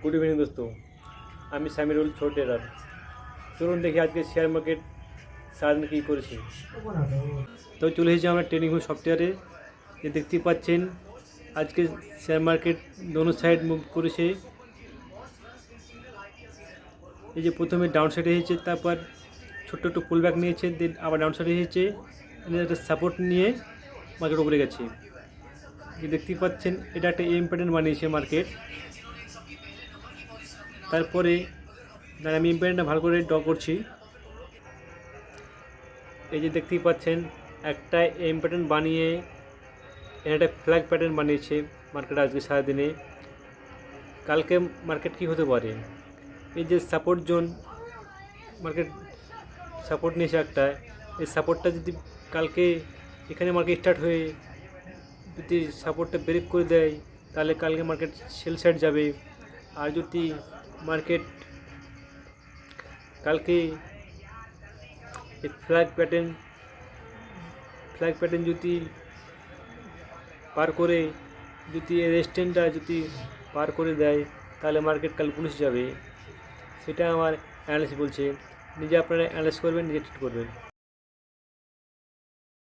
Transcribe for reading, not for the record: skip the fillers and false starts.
Good evening दोस्तों। আমি সামিরুল ছোট ট্রেডার। চলুন দেখি আজকে শেয়ার মার্কেট সারাদিন কী করেছি। তো চলে এসেছি আমরা ট্রেডিং ভিউ সফটওয়্যারে। যে দেখতে পাচ্ছেন আজকে শেয়ার মার্কেট দোনো সাইড মুভ করেছে। এই যে প্রথমে ডাউন সাইডে এসেছে, তারপর ছোট্ট একটু পুল ব্যাক নিয়েছে, দেন আবার ডাউন সাইডে এসেছে, একটা সাপোর্ট নিয়ে মার্কেট উপরে গেছে। যে দেখতে পাচ্ছেন এটা একটা এম প্যাটার্ন বানিয়েছে মার্কেট। তারপরে আমি এম প্যাটার্নটা ভালো করে ড্র করছি। এই যে দেখতেই পাচ্ছেন একটা এম প্যাটার্ন বানিয়ে একটা ফ্ল্যাগ প্যাটার্ন বানিয়েছে মার্কেট আজকে সারাদিনে। কালকে মার্কেট কী হতে পারে, এই যে সাপোর্ট জোন মার্কেট সাপোর্ট নিয়েছে একটা, এই সাপোর্টটা যদি কালকে এখানে মার্কেট স্টার্ট হয়ে যদি সাপোর্টটা ব্রেক করে দেয় তাহলে কালকে মার্কেট সেল সাইড যাবে। আর যদি মার্কেট কালকে এই ফ্ল্যাগ প্যাটার্ন যদি পার করে, যদি রেজিস্ট্যান্সটা যদি পার করে দেয় তাহলে মার্কেট কাল পুলিশ যাবে। সেটা আমার অ্যানালিসিস বলছে। নিজে আপনারা অ্যানালাইসিস করবেন, নিজে ট্রেড করবেন।